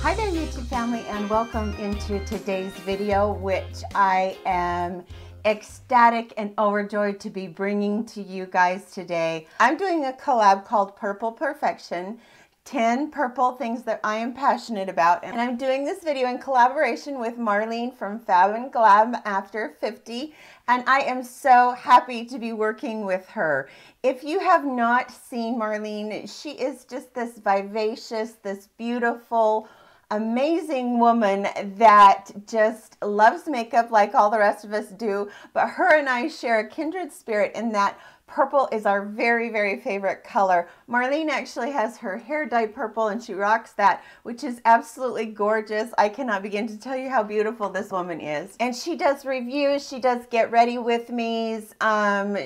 Hi there YouTube family, and welcome into today's video, which I am ecstatic and overjoyed to be bringing to you guys today. I'm doing a collab called Purple Perfection, 10 purple things that I am passionate about, and I'm doing this video in collaboration with Marlene from Fab Glam After 50, and I am so happy to be working with her. If you have not seen Marlene, she is just this vivacious, this beautiful, amazing woman that just loves makeup like all the rest of us do, but her and I share a kindred spirit in that purple is our very, very favorite color. Marlene actually has her hair dyed purple and she rocks that, which is absolutely gorgeous. I cannot begin to tell you how beautiful this woman is. And she does reviews, she does get ready with me's,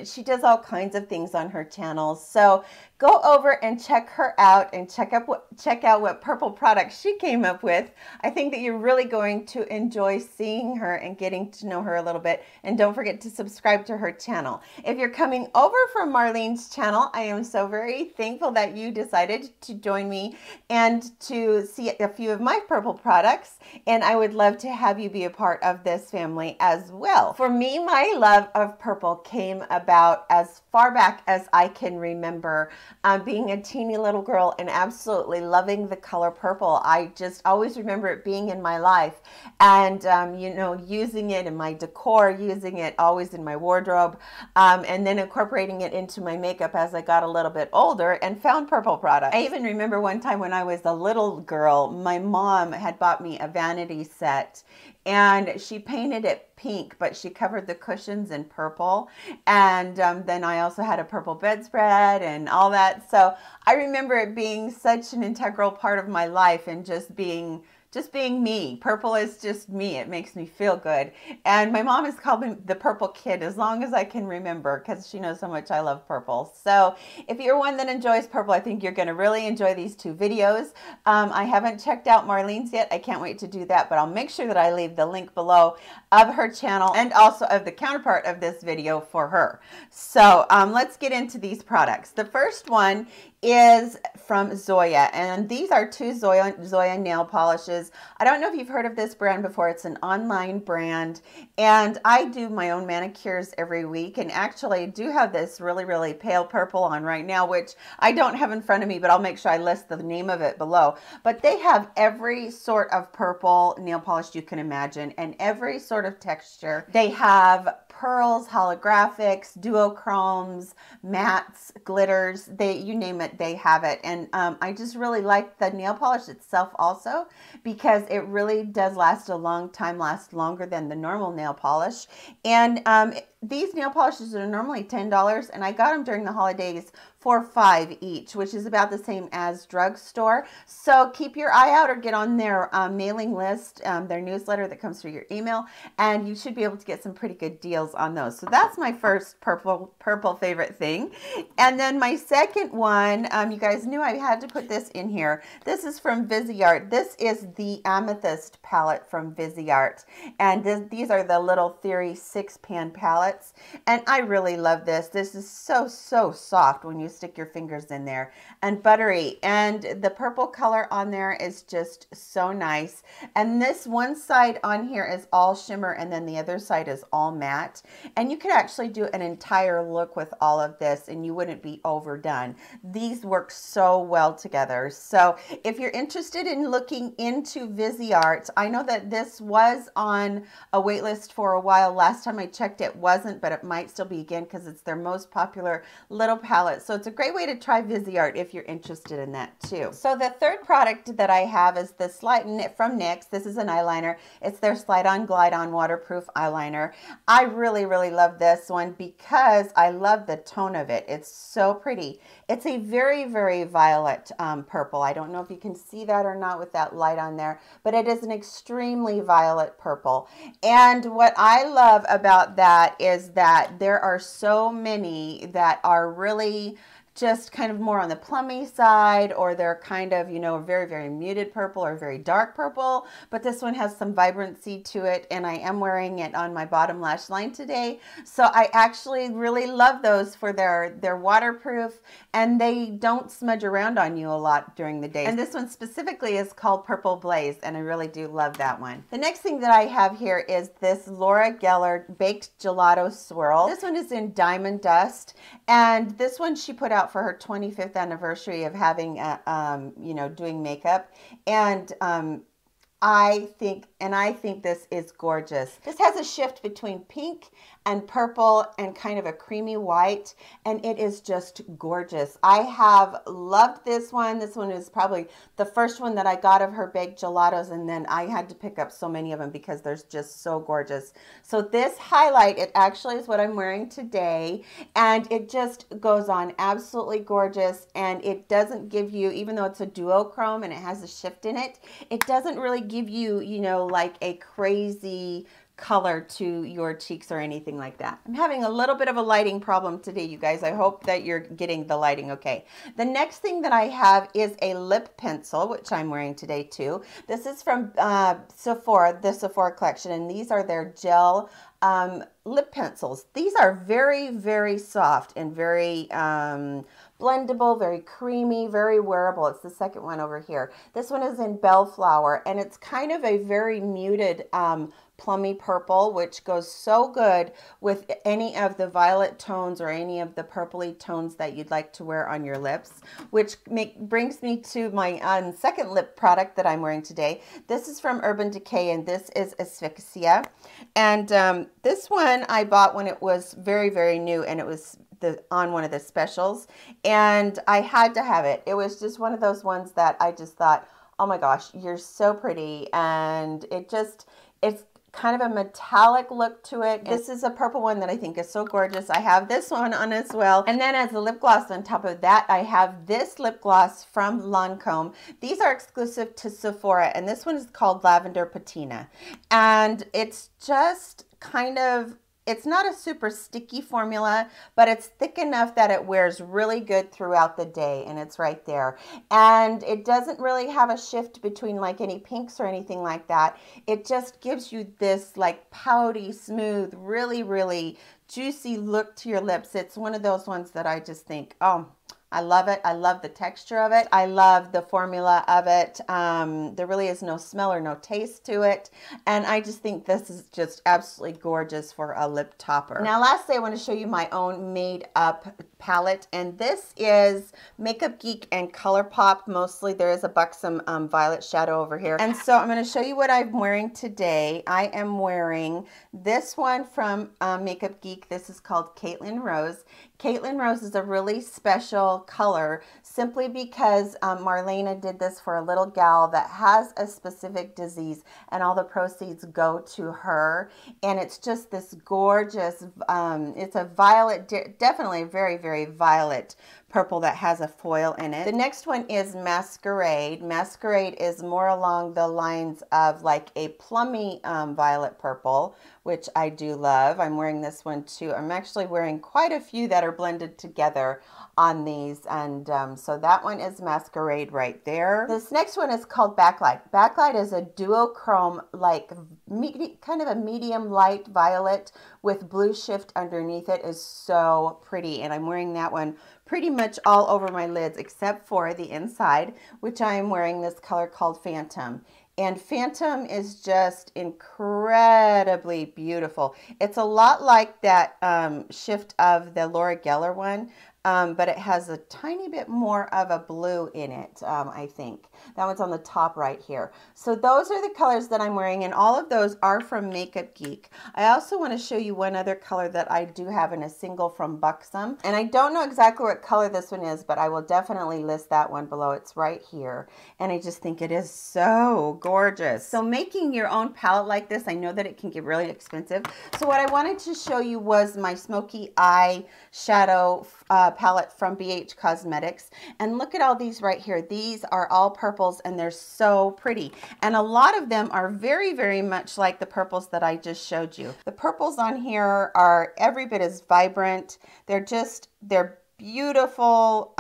she does all kinds of things on her channel. So go over and check her out and check out what purple products she came up with. I think that you're really going to enjoy seeing her and getting to know her a little bit. And don't forget to subscribe to her channel. If you're coming over from Marlene's channel, I am so very thankful that you decided to join me and to see a few of my purple products. And I would love to have you be a part of this family as well. For me, my love of purple came about as far back as I can remember. Being a teeny little girl and absolutely loving the color purple. I just always remember it being in my life and, you know, using it in my decor, using it always in my wardrobe, and then incorporating it into my makeup as I got a little bit older and found purple products. I even remember one time when I was a little girl, my mom had bought me a vanity set and she painted it pink, but she covered the cushions in purple. And then I also had a purple bedspread and all that. So I remember it being such an integral part of my life and just being me. Purple is just me. It makes me feel good. And my mom has called me the purple kid as long as I can remember because she knows how much I love purple. So if you're one that enjoys purple, I think you're going to really enjoy these two videos. I haven't checked out Marlene's yet. I can't wait to do that, but I'll make sure that I leave the link below of her channel and also of the counterpart of this video for her. So let's get into these products. The first one is from Zoya, and these are two Zoya nail polishes. I don't know if you've heard of this brand before. It's an online brand, and I do my own manicures every week, and actually do have this really, really pale purple on right now, which I don't have in front of me, but I'll make sure I list the name of it below. But they have every sort of purple nail polish you can imagine, and every sort of texture. They have pearls, holographics, duochromes, mattes, glitters, you name it, they have it. And I just really like the nail polish itself also because it really does last a long time, lasts longer than the normal nail polish. And these nail polishes are normally $10, and I got them during the holidays for $5 each, which is about the same as drugstore. So keep your eye out or get on their mailing list, their newsletter that comes through your email, and you should be able to get some pretty good deals on those. So that's my first purple favorite thing. And then my second one, you guys knew I had to put this in here. This is from Viseart. This is the Amethyst palette from Viseart. And these are the Little Theory 6-pan palettes. And I really love this. This is so, so soft when you stick your fingers in there, and buttery, and the purple color on there is just so nice. And this one side on here is all shimmer, and then the other side is all matte, and you could actually do an entire look with all of this and you wouldn't be overdone. These work so well together. So if you're interested in looking into Viseart, I know that this was on a wait list for a while. Last time I checked it wasn't, but it might still be again because it's their most popular little palette. So it's a great way to try Viseart if you're interested in that too. So the third product that I have is the Slide from NYX. This is an eyeliner. It's their Slide On Glide On waterproof eyeliner. I really, really love this one because I love the tone of it. It's so pretty. It's a very, very violet purple. I don't know if you can see that or not with that light on there, but it is an extremely violet purple. And what I love about that is that there are so many that are really just kind of more on the plummy side, or they're kind of, you know, very, very muted purple or very dark purple. But this one has some vibrancy to it, and I am wearing it on my bottom lash line today. So I actually really love those for their waterproof, and they don't smudge around on you a lot during the day. And this one specifically is called Purple Blaze, and I really do love that one. The next thing that I have here is this Laura Geller Baked Gelato Swirl. This one is in Diamond Dust, and this one she put out for her 25th anniversary of having you know, doing makeup. And I think this is gorgeous. This has a shift between pink and purple and kind of a creamy white, and it is just gorgeous. I have loved this one. This one is probably the first one that I got of her baked gelatos, and then I had to pick up so many of them because they're just so gorgeous. So this highlight, it actually is what I'm wearing today, and it just goes on absolutely gorgeous, and it doesn't give you, even though it's a duochrome and it has a shift in it, it doesn't really give you, you know, like a crazy color to your cheeks or anything like that. I'm having a little bit of a lighting problem today, you guys. I hope that you're getting the lighting okay. The next thing that I have is a lip pencil, which I'm wearing today too. This is from Sephora, the Sephora collection, and these are their gel lip pencils. These are very, very soft and very blendable, very creamy, very wearable. It's the second one over here. This one is in Bellflower, and it's kind of a very muted plummy purple, which goes so good with any of the violet tones or any of the purpley tones that you'd like to wear on your lips, which brings me to my second lip product that I'm wearing today. This is from Urban Decay, and this is Asphyxia. And this one I bought when it was very, very new, and it was on one of the specials, and I had to have it. It was just one of those ones that I just thought, oh my gosh, you're so pretty, and it's kind of a metallic look to it. This is a purple one that I think is so gorgeous. I have this one on as well. And then as a lip gloss on top of that, I have this lip gloss from LANCÔME. These are exclusive to Sephora, and this one is called Lavender Patina. And it's just kind of, it's not a super sticky formula, but it's thick enough that it wears really good throughout the day, and it's right there. And it doesn't really have a shift between like any pinks or anything like that. It just gives you this like pouty, smooth, really, really juicy look to your lips. It's one of those ones that I just think, oh, I love it. I love the texture of it. I love the formula of it. There really is no smell or no taste to it. And I just think this is just absolutely gorgeous for a lip topper. Now, lastly, I want to show you my own made up palette. And this is Makeup Geek and ColourPop. Mostly there is a Buxom violet shadow over here. And so I'm going to show you what I'm wearing today. I am wearing this one from Makeup Geek. This is called Caitlin Rose. Caitlin Rose is a really special color simply because Marlene did this for a little gal that has a specific disease, and all the proceeds go to her. And it's just this gorgeous, it's a violet, definitely a very, very violet purple that has a foil in it. The next one is Masquerade. Masquerade is more along the lines of like a plummy violet purple, which I do love. I'm wearing this one too. I'm actually wearing quite a few that are blended together on these, and so that one is Masquerade right there. This next one is called Backlight. Backlight is a duochrome, like kind of a medium light violet with blue shift underneath it. Is so pretty, and I'm wearing that one pretty much all over my lids except for the inside, which I am wearing this color called Phantom. And Phantom is just incredibly beautiful. It's a lot like that shift of the Laura Geller one, but it has a tiny bit more of a blue in it, I think. That one's on the top right here. So those are the colors that I'm wearing, and all of those are from Makeup Geek. I also want to show you one other color that I do have in a single from Buxom. And I don't know exactly what color this one is, but I will definitely list that one below. It's right here. And I just think it is so gorgeous. So making your own palette like this, I know that it can get really expensive. So what I wanted to show you was my Smoky Eye Shadow palette from BH Cosmetics. And look at all these right here. These are all purples, and they're so pretty. And a lot of them are very, very much like the purples that I just showed you. The purples on here are every bit as vibrant. They're beautiful,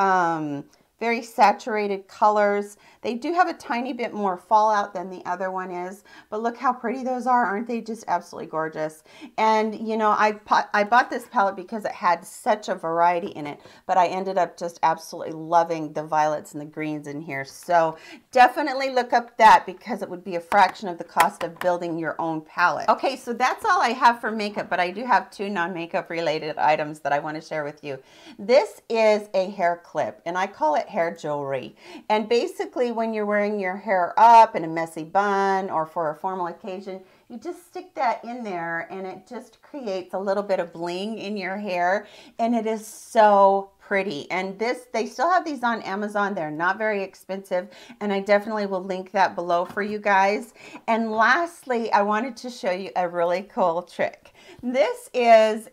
very saturated colors. They do have a tiny bit more fallout than the other one is, but look how pretty those are. Aren't they just absolutely gorgeous? And you know, I bought this palette because it had such a variety in it, but I ended up just absolutely loving the violets and the greens in here. So definitely look up that, because it would be a fraction of the cost of building your own palette. Okay, so that's all I have for makeup, but I do have two non-makeup related items that I want to share with you. This is a hair clip, and I call it hair jewelry. And basically, when you're wearing your hair up in a messy bun or for a formal occasion, you just stick that in there and it just creates a little bit of bling in your hair, and it is so pretty. And this, they still have these on Amazon. They're not very expensive, and I definitely will link that below for you guys. And lastly, I wanted to show you a really cool trick. This is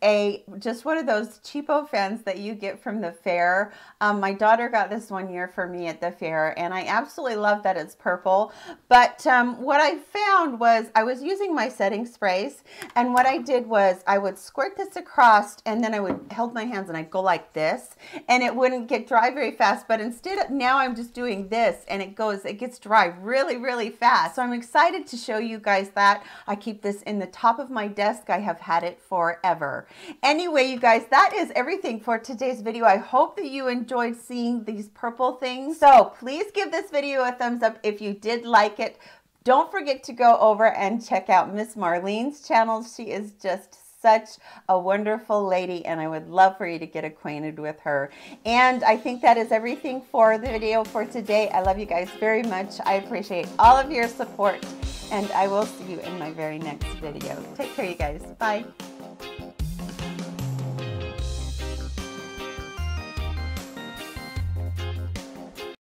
just one of those cheapo fans that you get from the fair. My daughter got this one year for me at the fair, and I absolutely love that it's purple. But what I found was I was using my setting sprays, and what I did was I would squirt this across, and then I would hold my hands and I'd go like this, and it wouldn't get dry very fast. But instead of now, I'm just doing this, and it gets dry really, really fast. So I'm excited to show you guys that. I keep this in the top of my desk. I have had it forever. Anyway, you guys, that is everything for today's video. I hope that you enjoyed seeing these purple things. So please give this video a thumbs up if you did like it. Don't forget to go over and check out Miss Marlene's channel. She is just such a wonderful lady, and I would love for you to get acquainted with her. And I think that is everything for the video for today. I love you guys very much. I appreciate all of your support, and I will see you in my very next video. Take care, you guys. Bye.